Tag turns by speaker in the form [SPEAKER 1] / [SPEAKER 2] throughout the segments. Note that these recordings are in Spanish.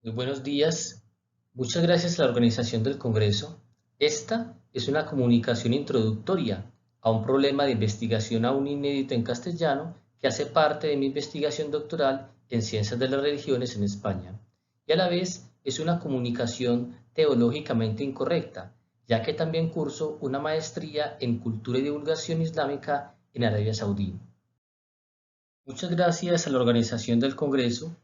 [SPEAKER 1] Muy buenos días. Muchas gracias a la organización del Congreso. Esta es una comunicación introductoria a un problema de investigación aún inédito en castellano que hace parte de mi investigación doctoral en Ciencias de las Religiones en España. Y a la vez es una comunicación teológicamente incorrecta, ya que también curso una maestría en Cultura y Divulgación Islámica en Arabia Saudí. Muchas gracias a la organización del Congreso.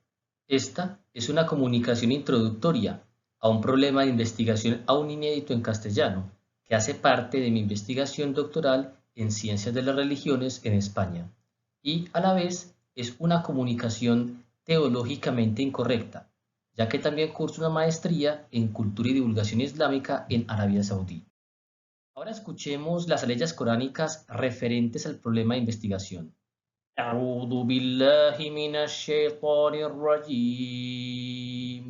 [SPEAKER 1] Esta es una comunicación introductoria a un problema de investigación aún inédito en castellano, que hace parte de mi investigación doctoral en Ciencias de las Religiones en España, y a la vez es una comunicación teológicamente incorrecta, ya que también curso una maestría en Cultura y Divulgación Islámica en Arabia Saudí. Ahora escuchemos las leyes coránicas referentes al problema de investigación. أعوذ بالله من الشيطان الرجيم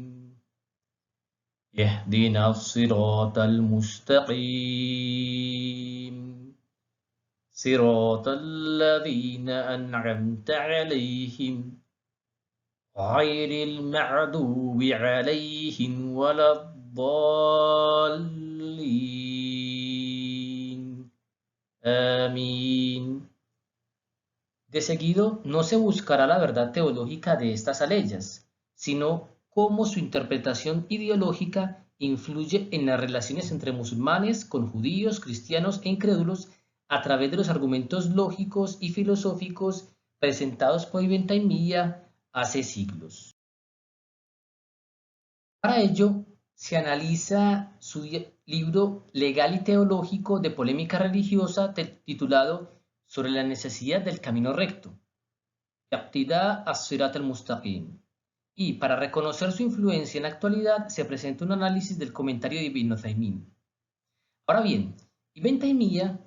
[SPEAKER 1] اهدنا الصراط المستقيم صراط الذين أنعمت عليهم غير المغضوب عليهم ولا الضالين آمين. De seguido, no se buscará la verdad teológica de estas aleyas, sino cómo su interpretación ideológica influye en las relaciones entre musulmanes con judíos, cristianos e incrédulos a través de los argumentos lógicos y filosóficos presentados por Ibn Taymiyyah hace siglos. Para ello, se analiza su libro legal y teológico de polémica religiosa titulado sobre la necesidad del camino recto, Iqtida as-Sirat al-Mustaqim. Y para reconocer su influencia en la actualidad se presenta un análisis del comentario de Ibn Uthaymin. Ahora bien, Ibn Taymiyyah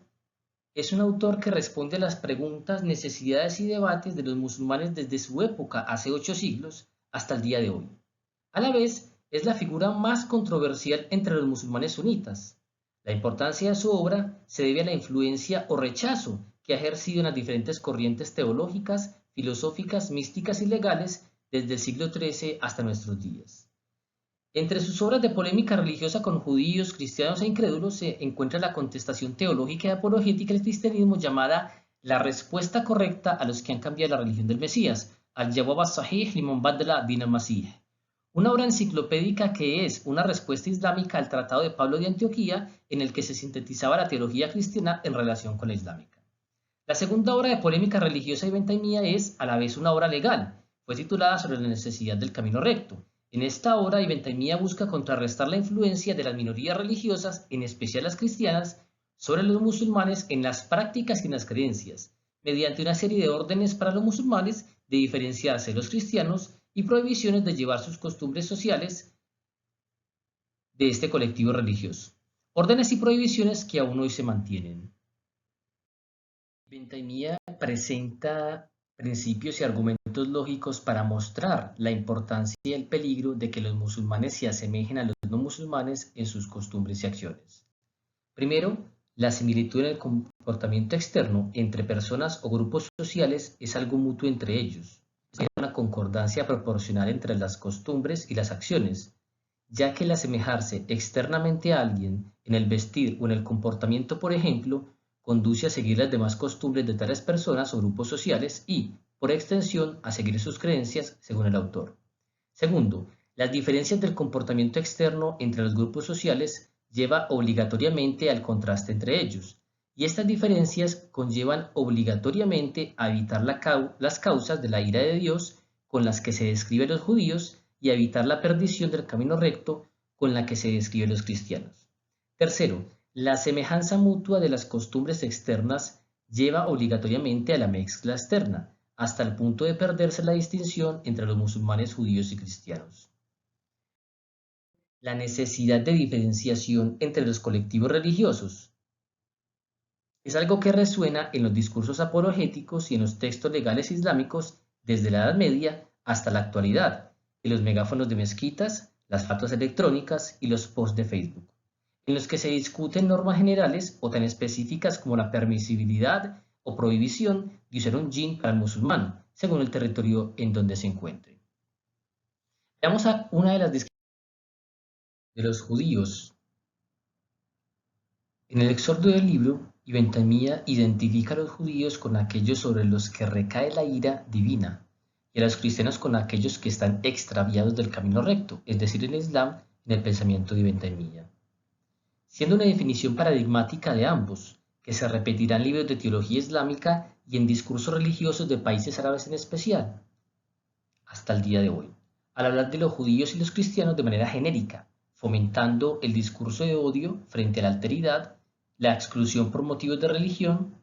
[SPEAKER 1] es un autor que responde a las preguntas, necesidades y debates de los musulmanes desde su época, hace 8 siglos, hasta el día de hoy. A la vez, es la figura más controversial entre los musulmanes sunitas. La importancia de su obra se debe a la influencia o rechazo que ha ejercido en las diferentes corrientes teológicas, filosóficas, místicas y legales desde el siglo XIII hasta nuestros días. Entre sus obras de polémica religiosa con judíos, cristianos e incrédulos se encuentra la contestación teológica y apologética del cristianismo llamada La respuesta correcta a los que han cambiado la religión del Mesías, Al-Jawab as-Sahih liman badala din al-Masih. Una obra enciclopédica que es una respuesta islámica al Tratado de Pablo de Antioquía, en el que se sintetizaba la teología cristiana en relación con la islámica. La segunda obra de polémica religiosa de Ibn Taymiyyah es, a la vez, una obra legal. Fue titulada Sobre la necesidad del camino recto. En esta obra, Ibn Taymiyyah busca contrarrestar la influencia de las minorías religiosas, en especial las cristianas, sobre los musulmanes en las prácticas y en las creencias, mediante una serie de órdenes para los musulmanes de diferenciarse de los cristianos y prohibiciones de llevar sus costumbres sociales de este colectivo religioso. Órdenes y prohibiciones que aún hoy se mantienen. Ibn Taymiyyah presenta principios y argumentos lógicos para mostrar la importancia y el peligro de que los musulmanes se asemejen a los no musulmanes en sus costumbres y acciones. Primero, la similitud en el comportamiento externo entre personas o grupos sociales es algo mutuo entre ellos. Hay una concordancia proporcional entre las costumbres y las acciones, ya que el asemejarse externamente a alguien en el vestir o en el comportamiento, por ejemplo, conduce a seguir las demás costumbres de tales personas o grupos sociales y, por extensión, a seguir sus creencias, según el autor. Segundo, las diferencias del comportamiento externo entre los grupos sociales lleva obligatoriamente al contraste entre ellos, y estas diferencias conllevan obligatoriamente a evitar las causas de la ira de Dios con las que se describen los judíos y a evitar la perdición del camino recto con la que se describen los cristianos. Tercero, la semejanza mutua de las costumbres externas lleva obligatoriamente a la mezcla externa, hasta el punto de perderse la distinción entre los musulmanes, judíos y cristianos. La necesidad de diferenciación entre los colectivos religiosos es algo que resuena en los discursos apologéticos y en los textos legales islámicos desde la Edad Media hasta la actualidad, en los megáfonos de mezquitas, las fatuas electrónicas y los posts de Facebook, en los que se discuten normas generales o tan específicas como la permisibilidad o prohibición de usar un jinn para el musulmán, según el territorio en donde se encuentre. Veamos a una de las descripciones de los judíos. En el exordio del libro, Ibn Taymiyya identifica a los judíos con aquellos sobre los que recae la ira divina, y a los cristianos con aquellos que están extraviados del camino recto, es decir, el Islam en el pensamiento de Ibn Taymiyya, siendo una definición paradigmática de ambos, que se repetirá en libros de teología islámica y en discursos religiosos de países árabes en especial, hasta el día de hoy, al hablar de los judíos y los cristianos de manera genérica, fomentando el discurso de odio frente a la alteridad, la exclusión por motivos de religión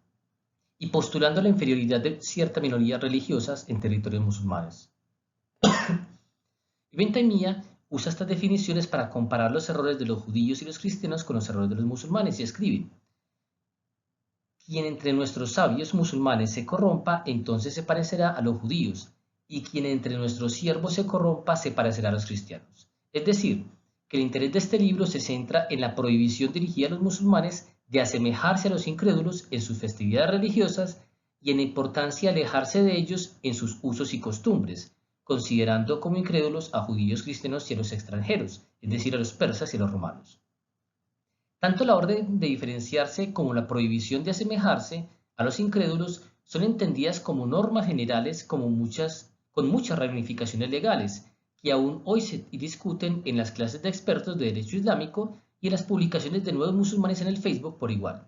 [SPEAKER 1] y postulando la inferioridad de ciertas minorías religiosas en territorios musulmanes. Ibn Taymiyya usa estas definiciones para comparar los errores de los judíos y los cristianos con los errores de los musulmanes y escribe: quien entre nuestros sabios musulmanes se corrompa, entonces se parecerá a los judíos, y quien entre nuestros siervos se corrompa, se parecerá a los cristianos. Es decir, que el interés de este libro se centra en la prohibición dirigida a los musulmanes de asemejarse a los incrédulos en sus festividades religiosas y en la importancia de alejarse de ellos en sus usos y costumbres, considerando como incrédulos a judíos, cristianos y a los extranjeros, es decir, a los persas y a los romanos. Tanto la orden de diferenciarse como la prohibición de asemejarse a los incrédulos son entendidas como normas generales con muchas ramificaciones legales, que aún hoy se discuten en las clases de expertos de derecho islámico y en las publicaciones de nuevos musulmanes en el Facebook por igual.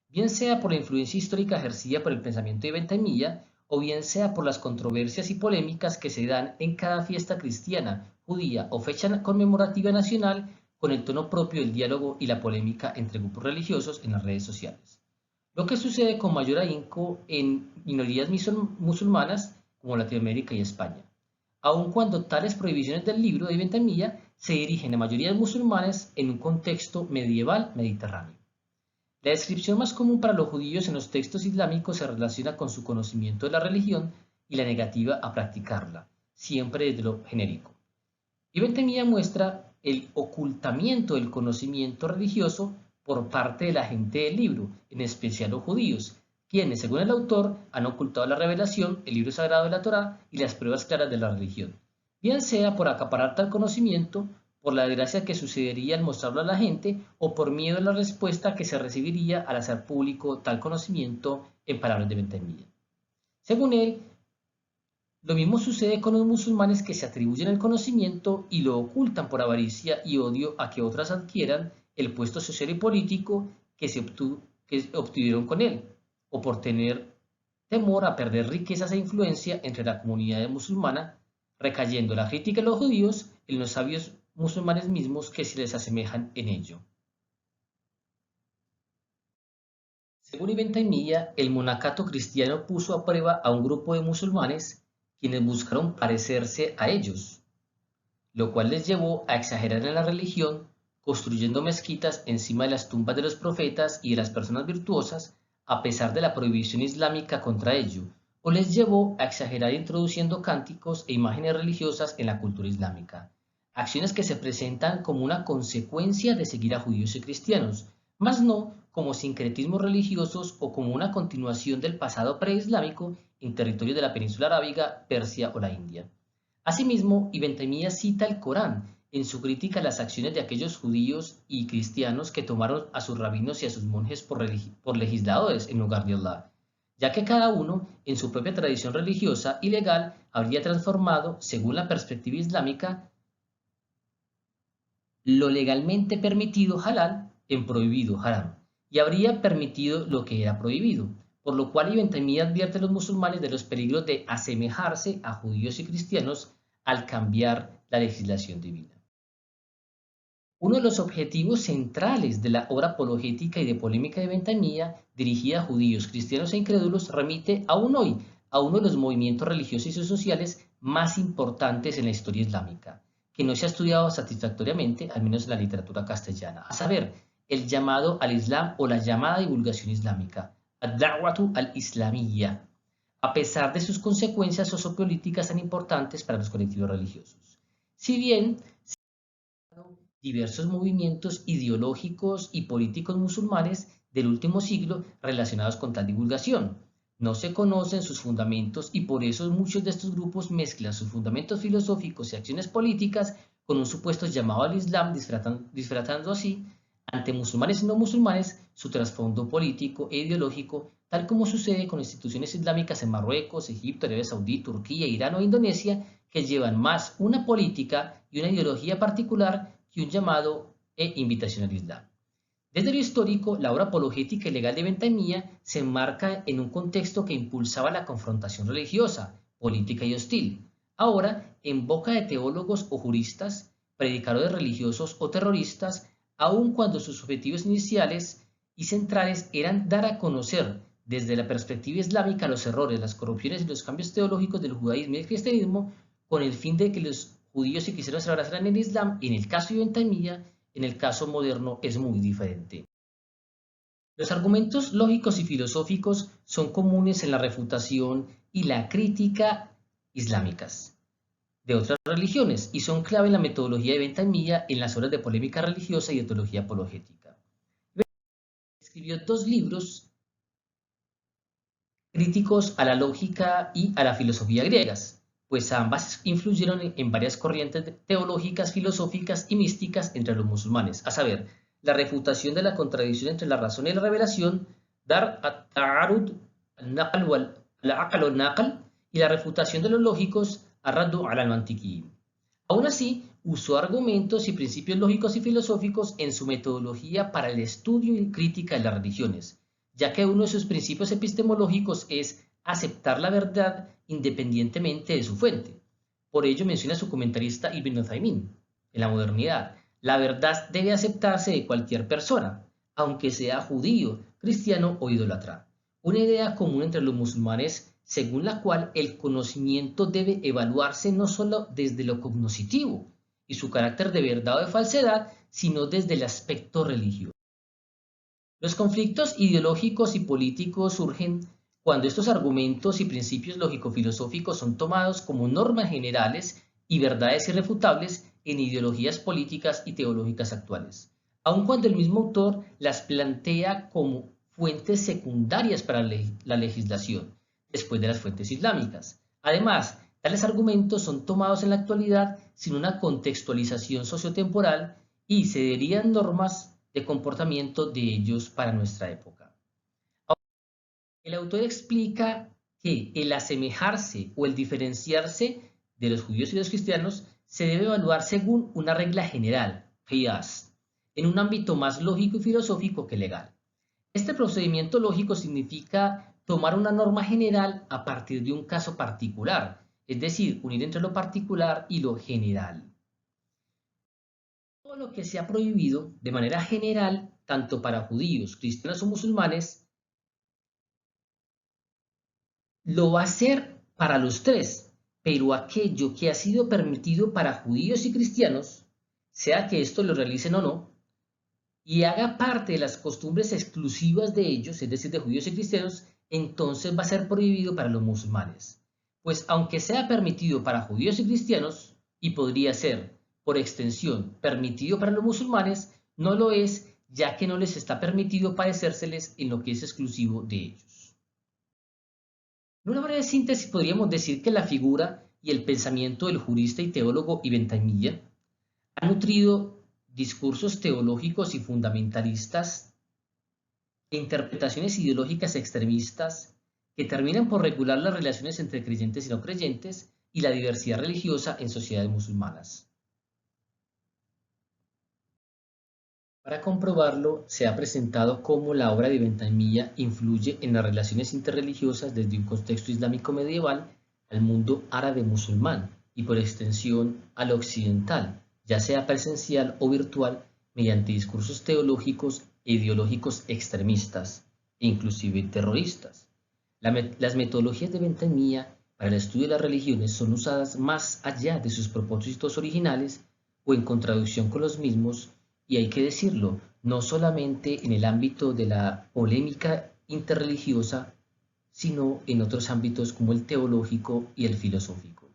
[SPEAKER 1] Bien sea por la influencia histórica ejercida por el pensamiento de Ibn Taymiyya, o bien sea por las controversias y polémicas que se dan en cada fiesta cristiana, judía o fecha conmemorativa nacional, con el tono propio del diálogo y la polémica entre grupos religiosos en las redes sociales. Lo que sucede con mayor ahínco en minorías musulmanas como Latinoamérica y España, aun cuando tales prohibiciones del libro de Ibn Taymiyya se dirigen a mayorías musulmanes en un contexto medieval mediterráneo. La descripción más común para los judíos en los textos islámicos se relaciona con su conocimiento de la religión y la negativa a practicarla, siempre desde lo genérico. Ibn Taymiyya muestra el ocultamiento del conocimiento religioso por parte de la gente del libro, en especial los judíos, quienes, según el autor, han ocultado la revelación, el libro sagrado de la Torá y las pruebas claras de la religión, bien sea por acaparar tal conocimiento, por la desgracia que sucedería al mostrarlo a la gente o por miedo a la respuesta que se recibiría al hacer público tal conocimiento, en palabras de Ibn Taymiyya. Según él, lo mismo sucede con los musulmanes que se atribuyen el conocimiento y lo ocultan por avaricia y odio a que otras adquieran el puesto social y político que obtuvieron con él, o por tener temor a perder riquezas e influencia entre la comunidad musulmana, recayendo la crítica de los judíos en los sabios musulmanes mismos que se les asemejan en ello. Según Ibn Taymiyya, el monacato cristiano puso a prueba a un grupo de musulmanes quienes buscaron parecerse a ellos, lo cual les llevó a exagerar en la religión, construyendo mezquitas encima de las tumbas de los profetas y de las personas virtuosas, a pesar de la prohibición islámica contra ello, o les llevó a exagerar introduciendo cánticos e imágenes religiosas en la cultura islámica, acciones que se presentan como una consecuencia de seguir a judíos y cristianos, mas no como sincretismos religiosos o como una continuación del pasado preislámico en territorios de la península arábiga, Persia o la India. Asimismo, Ibn Taymiyya cita el Corán en su crítica a las acciones de aquellos judíos y cristianos que tomaron a sus rabinos y a sus monjes por legisladores en lugar de Allah, ya que cada uno, en su propia tradición religiosa y legal, habría transformado, según la perspectiva islámica, lo legalmente permitido halal en prohibido haram, y habría permitido lo que era prohibido, por lo cual Ibn Taymiyya advierte a los musulmanes de los peligros de asemejarse a judíos y cristianos al cambiar la legislación divina. Uno de los objetivos centrales de la obra apologética y de polémica de Ibn Taymiyya, dirigida a judíos, cristianos e incrédulos, remite aún hoy a uno de los movimientos religiosos y sociales más importantes en la historia islámica, que no se ha estudiado satisfactoriamente, al menos en la literatura castellana, a saber, el llamado al Islam o la llamada divulgación islámica, ad-da'watu al-islamiyya, a pesar de sus consecuencias sociopolíticas tan importantes para los colectivos religiosos. Si bien diversos movimientos ideológicos y políticos musulmanes del último siglo relacionados con tal divulgación, No se conocen sus fundamentos y por eso muchos de estos grupos mezclan sus fundamentos filosóficos y acciones políticas con un supuesto llamado al Islam, disfrazando así ante musulmanes y no musulmanes su trasfondo político e ideológico, tal como sucede con instituciones islámicas en Marruecos, Egipto, Arabia Saudí, Turquía, Irán o Indonesia, que llevan más una política y una ideología particular que un llamado e invitación al Islam. Desde lo histórico, la obra apologética y legal de Bentamía se enmarca en un contexto que impulsaba la confrontación religiosa, política y hostil. Ahora, en boca de teólogos o juristas, predicadores religiosos o terroristas, aun cuando sus objetivos iniciales y centrales eran dar a conocer desde la perspectiva islámica los errores, las corrupciones y los cambios teológicos del judaísmo y el cristianismo, con el fin de que los judíos y cristianos se abrazaran en el Islam, en el caso de Bentamía, en el caso moderno es muy diferente. Los argumentos lógicos y filosóficos son comunes en la refutación y la crítica islámicas de otras religiones y son clave en la metodología de Bentamía en las obras de polémica religiosa y de teología apologética. Escribió 2 libros críticos a la lógica y a la filosofía griegas, pues ambas influyeron en varias corrientes teológicas, filosóficas y místicas entre los musulmanes, a saber, la refutación de la contradicción entre la razón y la revelación, Dar at-Ta'arud al-Naql wal-Aql wal-Naql, y la refutación de los lógicos, Ar-Raddu ala al-Mantiqi. Aún así, usó argumentos y principios lógicos y filosóficos en su metodología para el estudio y crítica de las religiones, ya que uno de sus principios epistemológicos es aceptar la verdad independientemente de su fuente. Por ello menciona su comentarista Ibn Uthaymin, en la modernidad, la verdad debe aceptarse de cualquier persona, aunque sea judío, cristiano o idólatra. Una idea común entre los musulmanes según la cual el conocimiento debe evaluarse no solo desde lo cognoscitivo y su carácter de verdad o de falsedad, sino desde el aspecto religioso. Los conflictos ideológicos y políticos surgen cuando estos argumentos y principios lógico-filosóficos son tomados como normas generales y verdades irrefutables en ideologías políticas y teológicas actuales, aun cuando el mismo autor las plantea como fuentes secundarias para la legislación, después de las fuentes islámicas. Además, tales argumentos son tomados en la actualidad sin una contextualización sociotemporal y se derivan normas de comportamiento de ellos para nuestra época. El autor explica que el asemejarse o el diferenciarse de los judíos y los cristianos se debe evaluar según una regla general, qiyas, en un ámbito más lógico y filosófico que legal. Este procedimiento lógico significa tomar una norma general a partir de un caso particular, es decir, unir entre lo particular y lo general. Todo lo que se ha prohibido de manera general, tanto para judíos, cristianos o musulmanes, lo va a hacer para los tres, pero aquello que ha sido permitido para judíos y cristianos, sea que esto lo realicen o no, y haga parte de las costumbres exclusivas de ellos, es decir, de judíos y cristianos, entonces va a ser prohibido para los musulmanes. Pues aunque sea permitido para judíos y cristianos, y podría ser, por extensión, permitido para los musulmanes, no lo es, ya que no les está permitido parecérseles en lo que es exclusivo de ellos. En una breve síntesis podríamos decir que la figura y el pensamiento del jurista y teólogo Ibn Taymiyya han nutrido discursos teológicos y fundamentalistas e interpretaciones ideológicas extremistas que terminan por regular las relaciones entre creyentes y no creyentes y la diversidad religiosa en sociedades musulmanas. Para comprobarlo, se ha presentado cómo la obra de Ibn Taymiyya influye en las relaciones interreligiosas desde un contexto islámico medieval al mundo árabe musulmán y por extensión al occidental, ya sea presencial o virtual, mediante discursos teológicos e ideológicos extremistas e inclusive terroristas. Las metodologías de Ibn Taymiyya para el estudio de las religiones son usadas más allá de sus propósitos originales o en contradicción con los mismos, y hay que decirlo, no solamente en el ámbito de la polémica interreligiosa, sino en otros ámbitos como el teológico y el filosófico.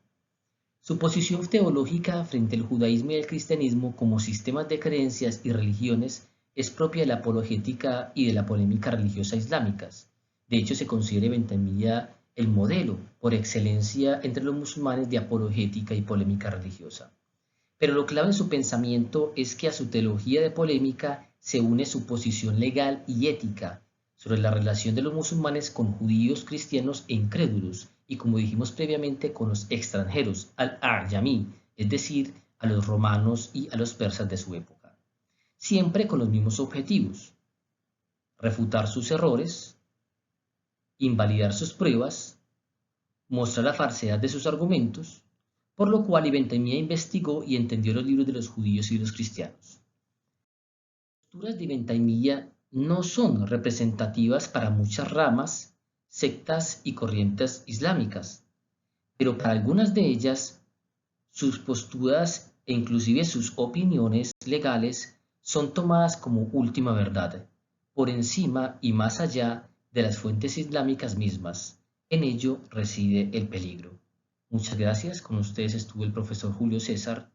[SPEAKER 1] Su posición teológica frente al judaísmo y el cristianismo como sistemas de creencias y religiones es propia de la apologética y de la polémica religiosa islámicas, De hecho, se considera Ibn Taymiyya el modelo por excelencia entre los musulmanes de apologética y polémica religiosa. Pero lo clave en su pensamiento es que a su teología de polémica se une su posición legal y ética sobre la relación de los musulmanes con judíos, cristianos e incrédulos, y como dijimos previamente, con los extranjeros, al-Arjami, es decir, a los romanos y a los persas de su época. Siempre con los mismos objetivos: refutar sus errores, invalidar sus pruebas, mostrar la falsedad de sus argumentos, por lo cual Ibn Taymiyya investigó y entendió los libros de los judíos y los cristianos. Las posturas de Ibn Taymiyya no son representativas para muchas ramas, sectas y corrientes islámicas, pero para algunas de ellas, sus posturas e inclusive sus opiniones legales son tomadas como última verdad, por encima y más allá de las fuentes islámicas mismas. En ello reside el peligro. Muchas gracias. Con ustedes estuvo el profesor Julio César.